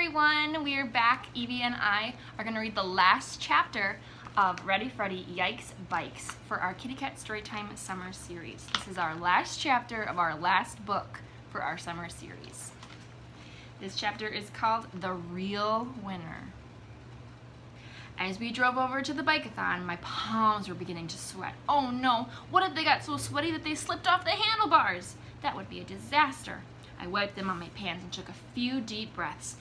everyone, we are back. Evie and I are going to read the last chapter of Ready, Freddy, Yikes, Bikes for our Kitty Cat Storytime Summer Series. This is our last chapter of our last book for our summer series. This chapter is called The Real Winner. As we drove over to the bike-a-thon, my palms were beginning to sweat. Oh no, what if they got so sweaty that they slipped off the handlebars? That would be a disaster. I wiped them on my pants and took a few deep breaths.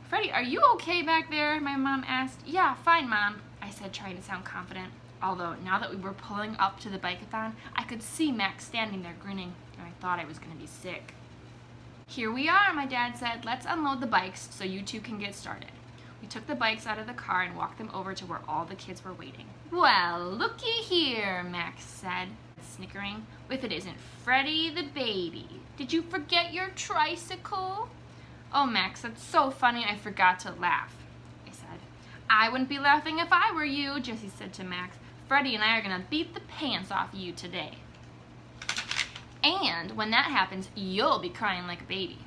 Freddy, are you okay back there? My mom asked. Yeah, fine, Mom, I said, trying to sound confident. Although, now that we were pulling up to the bike-a-thon, I could see Max standing there grinning, and I thought I was going to be sick. Here we are, my dad said. Let's unload the bikes so you two can get started. We took the bikes out of the car and walked them over to where all the kids were waiting. Well, looky here, Max said, snickering. If it isn't Freddy the baby. Did you forget your tricycle? Oh, Max, that's so funny I forgot to laugh, I said. I wouldn't be laughing if I were you, Jessie said to Max. Freddy and I are going to beat the pants off you today. And when that happens, you'll be crying like a baby.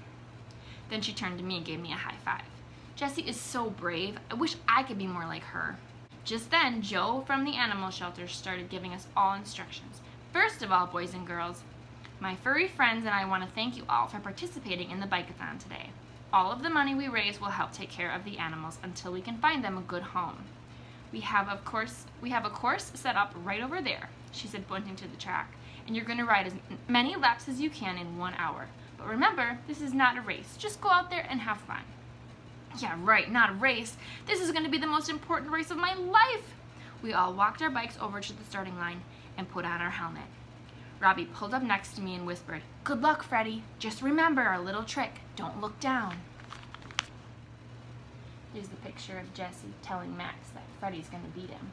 Then she turned to me and gave me a high five. Jessie is so brave. I wish I could be more like her. Just then, Joe from the animal shelter started giving us all instructions. First of all, boys and girls, my furry friends and I want to thank you all for participating in the bike-a-thon today. All of the money we raise will help take care of the animals until we can find them a good home. We have a course set up right over there, she said, pointing to the track, and you're going to ride as many laps as you can in 1 hour. But remember, this is not a race. Just go out there and have fun. Yeah, right, not a race. This is going to be the most important race of my life. We all walked our bikes over to the starting line and put on our helmet. Robbie pulled up next to me and whispered, "Good luck, Freddy. Just remember our little trick. Don't look down." Here's the picture of Jessie telling Max that Freddy's going to beat him.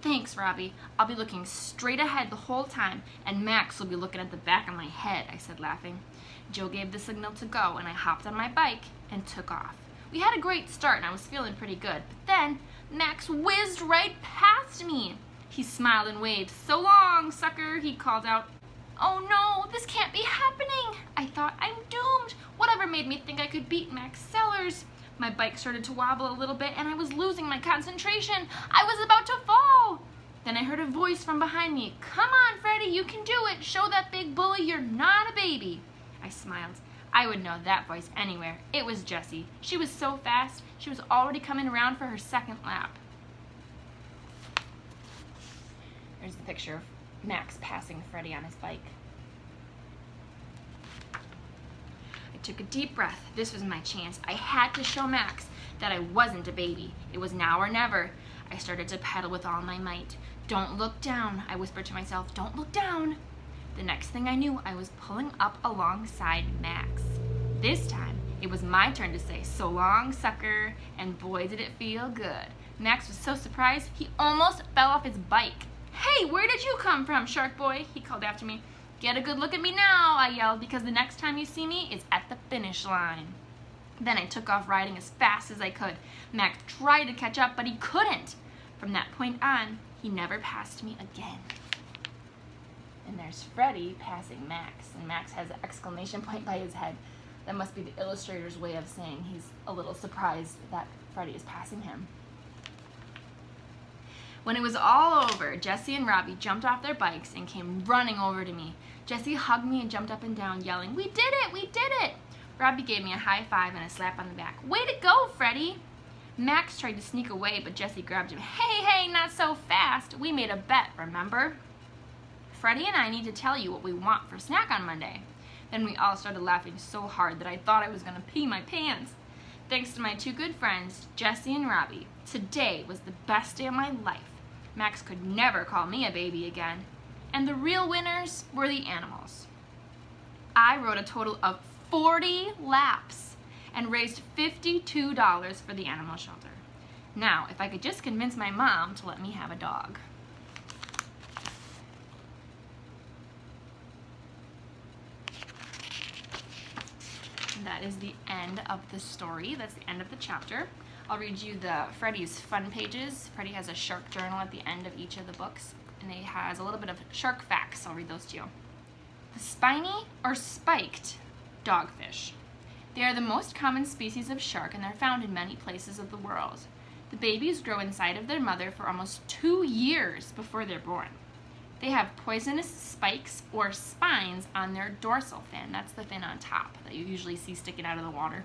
Thanks, Robbie. I'll be looking straight ahead the whole time, and Max will be looking at the back of my head, I said, laughing. Joe gave the signal to go, and I hopped on my bike and took off. We had a great start, and I was feeling pretty good, but then Max whizzed right past me. He smiled and waved. "So long, sucker," he called out. Oh no, this can't be happening. I thought, I'm doomed. Whatever made me think I could beat Max Sellers? My bike started to wobble a little bit and I was losing my concentration. I was about to fall. Then I heard a voice from behind me. "Come on, Freddy, you can do it. Show that big bully you're not a baby." I smiled. I would know that voice anywhere. It was Jessie. She was so fast, she was already coming around for her second lap. There's the picture of Max passing Freddy on his bike. I took a deep breath. This was my chance. I had to show Max that I wasn't a baby. It was now or never. I started to pedal with all my might. "Don't look down," I whispered to myself. "Don't look down." The next thing I knew, I was pulling up alongside Max. This time, it was my turn to say, "So long, sucker," and boy, did it feel good. Max was so surprised, he almost fell off his bike. "Hey, where did you come from, Shark Boy?" he called after me. "Get a good look at me now," I yelled, "because the next time you see me, it's at the finish line." Then I took off riding as fast as I could. Max tried to catch up, but he couldn't. From that point on, he never passed me again. And there's Freddy passing Max, and Max has an exclamation point by his head. That must be the illustrator's way of saying he's a little surprised that Freddy is passing him. When it was all over, Jessie and Robbie jumped off their bikes and came running over to me. Jessie hugged me and jumped up and down, yelling, "We did it! We did it!" Robbie gave me a high five and a slap on the back. "Way to go, Freddy!" Max tried to sneak away, but Jessie grabbed him. Hey, not so fast. We made a bet, remember? Freddy and I need to tell you what we want for snack on Monday. Then we all started laughing so hard that I thought I was going to pee my pants. Thanks to my two good friends, Jessie and Robbie, today was the best day of my life. Max could never call me a baby again. And the real winners were the animals. I rode a total of 40 laps and raised $52 for the animal shelter. Now, if I could just convince my mom to let me have a dog. And that is the end of the story. That's the end of the chapter. I'll read you the Freddy's fun pages. Freddy has a shark journal at the end of each of the books, and it has a little bit of shark facts. I'll read those to you. The spiny or spiked dogfish. They are the most common species of shark and they're found in many places of the world. The babies grow inside of their mother for almost 2 years before they're born. They have poisonous spikes or spines on their dorsal fin. That's the fin on top that you usually see sticking out of the water.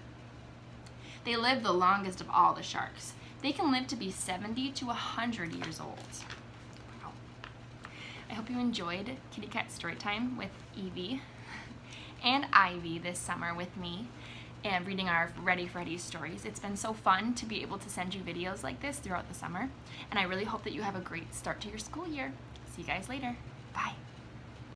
They live the longest of all the sharks. They can live to be 70 to 100 years old. Wow. I hope you enjoyed Kitty Cat Storytime with Eevee and Ivy this summer with me and reading our Ready Freddy stories. It's been so fun to be able to send you videos like this throughout the summer, and I really hope that you have a great start to your school year. See you guys later. Bye.